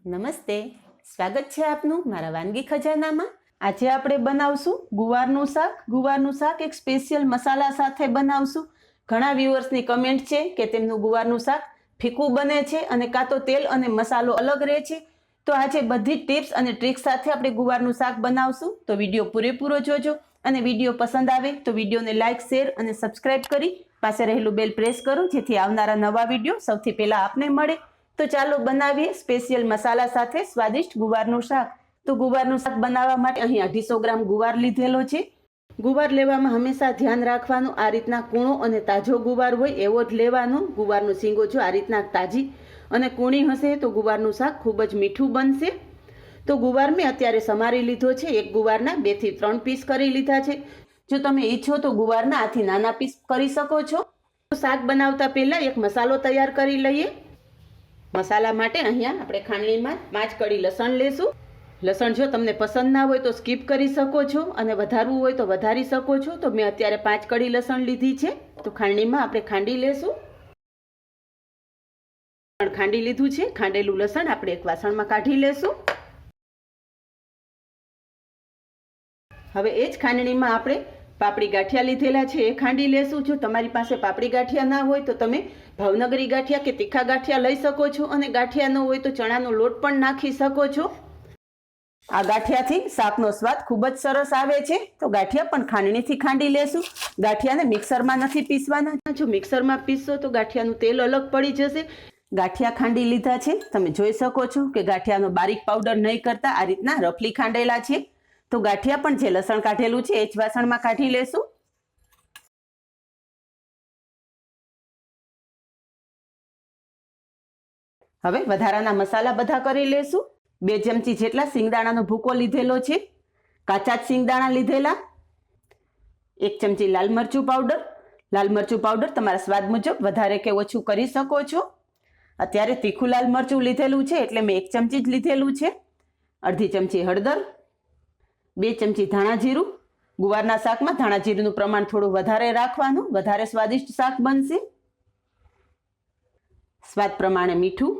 નમસ્તે, સ્વાગત છે આપનું મારા વાનગી ખજાનામાં। આજે આપણે બનાવશું ગુવારનું શાક। ગુવારનું શાક એક સ્પેશિયલ મસાલા સાથે બનાવશું। ઘણા વ્યુઅર્સની કમેન્ટ છે કે તેમનું ગુવારનું શાક ફીકું બને છે અને કાં તો તેલ અને મસાલો અલગ રહે છે। તો આજે બધી ટિપ્સ અને ટ્રિક્સ સાથે આપણે ગુવારનું શાક બનાવશું। તો વિડીયો પૂરેપૂરો જોજો અને વિડીયો પસંદ આવે તો વિડીયોને લાઇક, શેર અને સબસ્ક્રાઇબ કરી પાસે રહેલું બેલ પ્રેસ કરો જેથી આવનારા નવા વિડીયો સૌથી પહેલા આપને મળે। તો ચાલો બનાવીએ સ્પેશિયલ મસાલા સાથે સ્વાદિષ્ટ ગુવારનું શાક। તો ગુવારનું શાક બનાવવા માટે અહીં 250 ગ્રામ ગુવાર લીધેલો છે। ગુવાર લેવામાં હંમેશા ધ્યાન રાખવાનું આ રીતના કૂણો અને તાજો ગુવાર હોય એવો જ લેવાનો। ગુવારનો શીંગો જો આ રીતના તાજી અને કૂણી હશે તો ગુવારનું શાક ખૂબ જ મીઠું બનશે। તો ગુવાર મેં અત્યારે સમારી લીધો છે। એક ગુવારના 2 થી 3 પીસ કરી લીધા છે। જો તમે ઈચ્છો તો ગુવારના આથી નાના પીસ કરી શકો છો। શાક બનાવતા પહેલા એક મસાલો તૈયાર કરી લઈએ। મસાલા માટે અહીંયા આપણે ખાંડણીમાં 5 કળી લસણ લેશું। લસણ જો તમને પસંદ ના હોય તો સ્કીપ કરી શકો છો અને વધારવું હોય તો વધારી શકો છો। તો મેં અત્યારે 5 કળી લસણ લીધી છે। તો ખાંડણીમાં આપણે ખાંડી લેશું। ખાંડી લીધું છે। ખાંડેલું લસણ આપણે એક વાસણમાં કાઢી લેશું। હવે એ જ ખાંડણીમાં આપણે પાપડી ગાંઠિયા લીધેલા છે એ ખાંડી લેશું। જો તમારી પાસે પાપડી ગાંઠિયા ના હોય તો તમે ભાવનગરી ગાંઠિયા કે તીખા ગાંઠિયા લઈ શકો છો અને ગાંઠિયા ન હોય તો ચણાનો લોટ પણ નાખી શકો છો। આ ગાંઠિયાથી શાકનો સ્વાદ ખૂબ જ સરસ આવે છે। તો ગાંઠિયા પણ ખાંડણીથી ખાંડી લેશું। ગાંઠિયાને મિક્સરમાં નથી પીસવાના। જો મિક્સરમાં પીસશો તો ગાંઠિયાનું તેલ અલગ પડી જશે। ગાંઠિયા ખાંડી લીધા છે। તમે જોઈ શકો છો કે ગાંઠિયાનો બારીક પાવડર નહીં કરતા આ રીતના રફલી ખાંડેલા છે। તો ગાંઠિયા પણ જે લસણ કાઢેલું છે એ જ વાસણમાં કાઢી લેશું। હવે વધારાના મસાલા બધા કરી લેશું। 2 ચમચી જેટલા સિંગદાણાનો ભૂકો લીધેલો છે। કાચા જ સિંગદાણા લીધેલા। 1 ચમચી લાલ મરચું પાવડર। લાલ મરચું પાવડર તમારા સ્વાદ મુજબ વધારે કે ઓછું કરી શકો છો। અત્યારે તીખું લાલ મરચું લીધેલું છે એટલે મેં 1 ચમચી જ લીધેલું છે। અડધી ચમચી હળદર। 2 ચમચી ધાણા જીરું। ગુવારના શાકમાં ધાણા જીરુંનું પ્રમાણ થોડું વધારે રાખવાનું, વધારે સ્વાદિષ્ટ શાક બનશે। સ્વાદ પ્રમાણે મીઠું।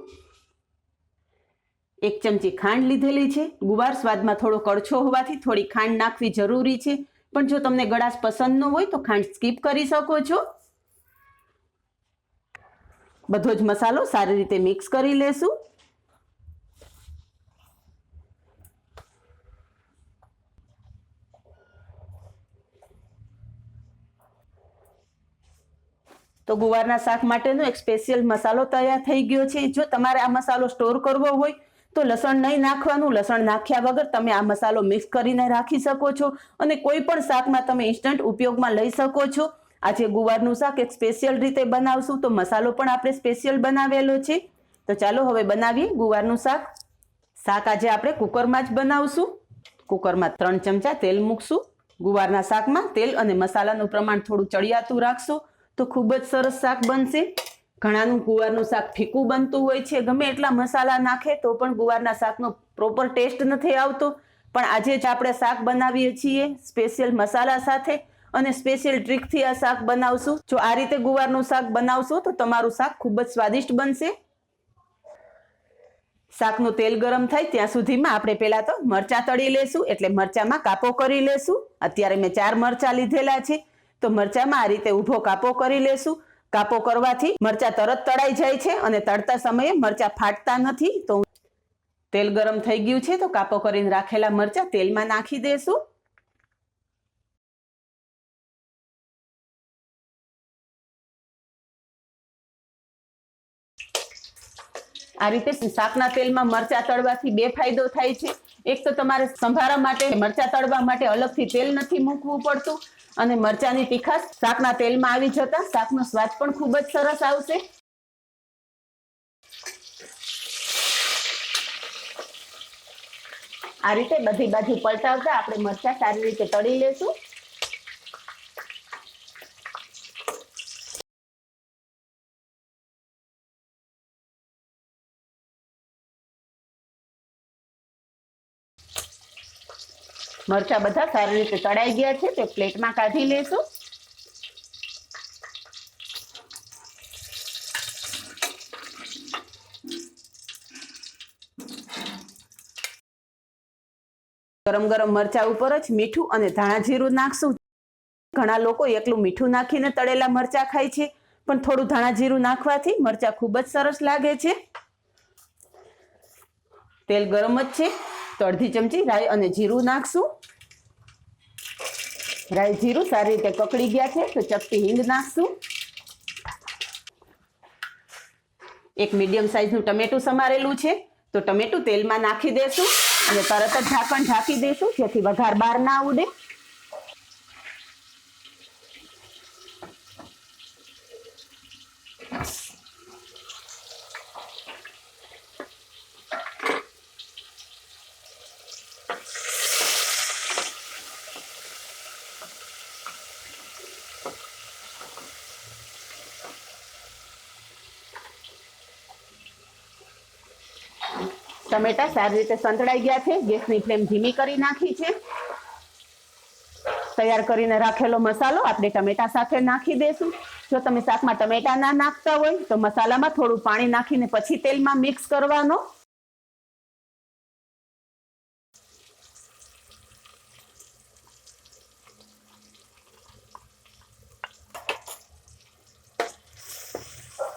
1 ચમચી ખાંડ લીધેલી છે। ગુવાર સ્વાદમાં થોડો કડછો હોવાથી થોડી ખાંડ નાખવી જરૂરી છે, પણ જો તમને ગળાશ પસંદ ન હોય તો ખાંડ સ્કીપ કરી શકો છો। બધો જ મસાલો સારી રીતે મિક્સ કરી લેશું। તો ગુવારના શાક માટેનો એક સ્પેશિયલ મસાલો તૈયાર થઈ ગયો છે। જો તમારે આ મસાલો સ્ટોર કરવો હોય તો લસણ નહીં નાખવાનું। લસણ નાખ્યા વગર તમે આ મસાલો મિક્સ કરીને રાખી શકો છો અને કોઈ પણ શાકમાં તમે ઇન્સ્ટન્ટ ઉપયોગમાં લઈ શકો છો। આજે ગુવારનું શાક એક સ્પેશિયલ રીતે બનાવશું તો મસાલો પણ આપણે સ્પેશિયલ બનાવેલો છે। તો ચાલો હવે બનાવીએ ગુવારનું શાક। શાક આજે આપણે કુકરમાં જ બનાવશું। કુકરમાં 3 ચમચા તેલ મૂકશું। ગુવારના શાકમાં તેલ અને મસાલાનું પ્રમાણ થોડું ચડિયાતું રાખશું તો ખૂબ જ સરસ શાક બનશે। ઘણાનું ગુવારનું શાક ફીકું બનતું હોય છે। ગમે એટલા મસાલા નાખે તો પણ ગુવારના શાકનો પ્રોપર ટેસ્ટ નથી આવતો, પણ આજે જ આપણે શાક બનાવીએ છીએ સ્પેશિયલ મસાલા સાથે અને સ્પેશિયલ ટ્રીકથી આ શાક બનાવશું। જો આ રીતે ગુવારનું શાક બનાવશો તો તમારું શાક ખૂબ જ સ્વાદિષ્ટ બનશે। શાકનું તેલ ગરમ થાય ત્યાં સુધીમાં આપણે પહેલા તો મરચાં તળી લેશું, એટલે મરચાંમાં કાપો કરી લેશું। અત્યારે મેં 4 મરચાં લીધેલા છે તો મરચાંમાં આ રીતે ઊભો કાપો કરી લેશું। કાપો કરવાથી મરચાં તરત તળાઈ જાય છે અને તળતા સમયે મરચાં ફાટતા નથી। તો તેલ ગરમ થઈ ગયું છે તો કાપો કરીને રાખેલા મરચાં તેલમાં નાખી દેશું। આ રીતે શાકના તેલમાં મરચાં તળવાથી 2 ફાયદો થાય છે। એક તો તમારે સંભારા માટે મરચાં તળવા માટે અલગથી તેલ નથી મૂકવું પડતું અને મરચાંની તીખાશ શાકના તેલમાં આવી જતા શાકનો સ્વાદ પણ ખૂબ જ સરસ આવશે। આ રીતે બધી બાજુ પલટાવતા આપણે મરચાં સારી રીતે તળી લેશું। મરચાં બધા સારી રીતે તળાઈ ગયા છે તો પ્લેટમાં કાઢી લેશું। ગરમ ગરમ મરચા ઉપર જ મીઠું અને ધાણા જીરું નાખશું. ઘણા લોકો એકલું મીઠું નાખીને તળેલા મરચા ખાય છે, પણ થોડું ધાણા જીરું નાખવાથી મરચા ખૂબ જ સરસ લાગે છે. તેલ ગરમ જ છે તો અડધી ચમચી રાઈ અને જીરું નાખશું. રાઈ જીરું સારી રીતે કકડી ગયા છે તો ચપટી હિંગ નાખશું. એક મીડિયમ સાઈઝનું ટમેટું સમારેલું છે તો ટમેટું તેલમાં નાખી દેશું અને તરત જ ઢાંકણ ઢાંકી દેશું જેથી વઘાર બહાર ના ઉડે. ટમેટા સારી રીતે સંતળાઈ ગયા છે. ગેસની ફ્લેમ ધીમી કરી નાખી છે. તૈયાર કરીને રાખેલો મસાલો આપણે ટમેટા સાથે નાખી દેશું. જો તમે શાકમાં ટમેટા ના નાખતા હોય તો મસાલામાં થોડું પાણી નાખીને પછી તેલમાં મિક્સ કરવાનો.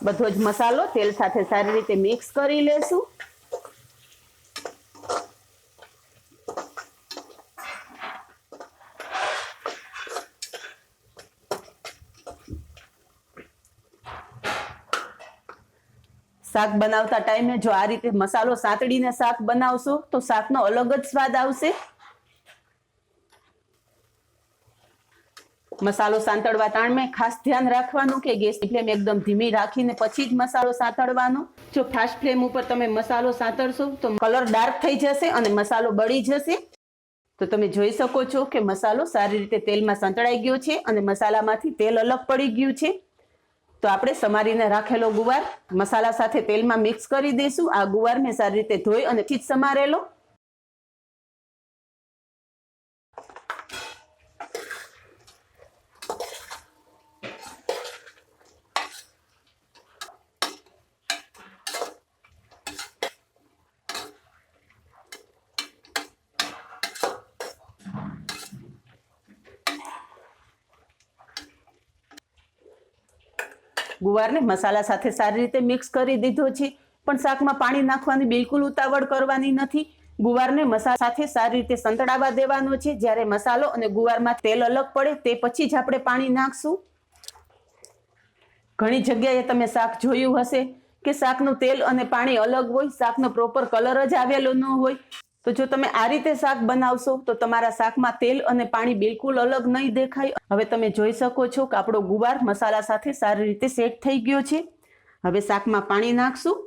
બધો જ મસાલો તેલ સાથે સારી રીતે મિક્સ કરી લેશું. શાક બનાવતા ટાઈમે જો આ રીતે મસાલો સાંતળીને શાક બનાવશો તો શાકનો અલગ જ સ્વાદ આવશે. મસાલો સાંતળવા ટાણે ખાસ ધ્યાન રાખવાનું કે ગેસની ફ્લેમ એકદમ ધીમી રાખીને પછી જ મસાલો સાંતળવાનો. જો ફાસ્ટ ફ્લેમ ઉપર તમે મસાલો સાંતળશો તો કલર ડાર્ક થઈ જશે અને મસાલો બળી જશે. તો તમે જોઈ શકો છો કે મસાલો સારી રીતે તેલમાં સંતળાઈ ગયો છે અને મસાલામાંથી તેલ અલગ પડી ગયું છે. તો આપણે સમારીને રાખેલો ગુવાર મસાલા સાથે તેલમાં મિક્સ કરી દઈશું. આ ગુવાર મેં સારી રીતે ધોઈ અને પછી જ સમારેલો. ગુવારને મસાલા સાથે સારી રીતે મિક્સ કરી દીધો છે, પણ શાકમાં પાણી નાખવાની બિલકુલ ઉતાવળ કરવાની નથી. ગુવારને મસાલા સાથે સારી રીતે સંતળાવા દેવાનો છે. જ્યારે મસાલો અને ગુવારમાં તેલ અલગ પડે તે પછી જ આપણે પાણી નાખશું. ઘણી જગ્યાએ તમે શાક જોયું હશે કે શાકનું તેલ અને પાણી અલગ હોય, શાકનો પ્રોપર કલર જ આવેલો ન હોય. તો જો તમે આ રીતે શાક બનાવશો તો તમારા શાકમાં તેલ અને પાણી બિલકુલ અલગ નહીં દેખાય. હવે તમે જોઈ શકો છો કે આપણો ગુવાર મસાલા સાથે સારી રીતે સેટ થઈ ગયો છે. હવે શાકમાં પાણી નાખશું.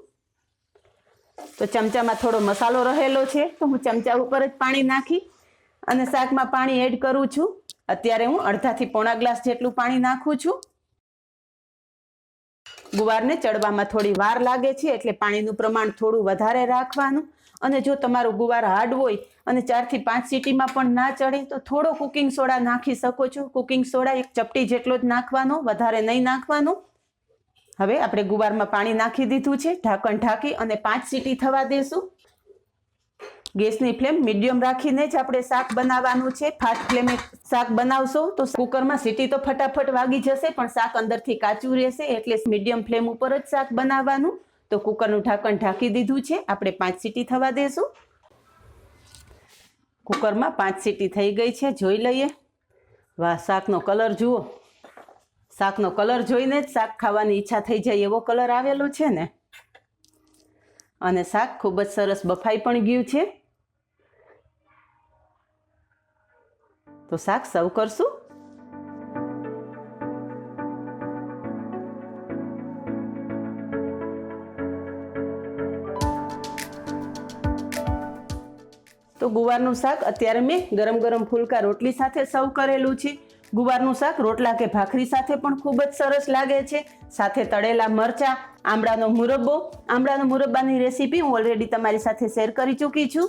તો ચમચામાં થોડો મસાલો રહેલો છે તો હું ચમચા ઉપર જ પાણી નાખી અને શાકમાં પાણી એડ કરું છું. અત્યારે હું અડધાથી પોણા ગ્લાસ જેટલું પાણી નાખું છું. ગુવારને ચડવામાં થોડી વાર લાગે છે એટલે પાણીનું પ્રમાણ થોડું વધારે રાખવાનું. અને જો તમારું ગુવાર હાર્ડ હોય અને 4 થી 5 સીટીમાં પણ ના ચડે તો થોડો કુકિંગ સોડા નાખી શકો છો. કુકિંગ સોડા એક ચપટી જેટલો જ નાખવાનો, વધારે નહીં નાખવાનો. હવે આપણે ગુવારમાં પાણી નાખી દીધું છે. ઢાંકણ ઢાંકી અને 5 સીટી થવા દેશું. ગેસની ફ્લેમ મીડિયમ રાખીને જ આપણે શાક બનાવવાનું છે. ફાસ્ટ ફ્લેમે શાક બનાવશો તો કુકરમાં સીટી તો ફટાફટ વાગી જશે પણ શાક અંદરથી કાચું રહેશે. એટલે મીડિયમ ફ્લેમ ઉપર જ શાક બનાવવાનું. તો કુકરનું ઢાંકણ ઢાંકી દીધું છે. આપણે 5 સીટી થવા દેશું. કુકરમાં 5 સીટી થઈ ગઈ છે. જોઈ લઈએ. વાહ, શાકનો કલર જુઓ. શાકનો કલર જોઈને જ શાક ખાવાની ઈચ્છા થઈ જાય એવો કલર આવેલો છે ને. અને શાક ખૂબ જ સરસ બફાઈ પણ ગયું છે. તો શાક સર્વ કરશું. તો ગુવારનું શાક અત્યારે મેં ગરમ ગરમ ફુલકા રોટલી સાથે સર્વ કરેલું છે. ગુવારનું શાક રોટલા કે ભાખરી સાથે પણ ખૂબ જ સરસ લાગે છે. સાથે તળેલા મરચા, આમળાનો મુરબ્બો. આમળાનો મુરબ્બાની રેસીપી હું ઓલરેડી તમારી સાથે શેર કરી ચૂકી છું.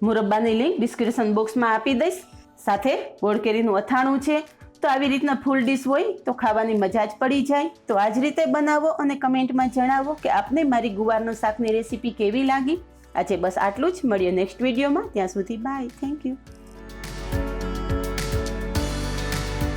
મુરબ્બાની લિંક ડિસ્ક્રિપ્શન બોક્સમાં આપી દઈશ. સાથે ગોળ કેરીનું અથાણું છે. તો આવી રીતના ફૂલ ડીશ હોય તો ખાવાની મજા જ પડી જાય. તો આ જ રીતે બનાવો અને કમેન્ટમાં જણાવો કે આપને મારી ગુવારનું શાકની રેસીપી કેવી લાગી. આજે બસ આટલું જ. મળીએ નેક્સ્ટ વિડીયોમાં. ત્યાં સુધી બાય. Thank you.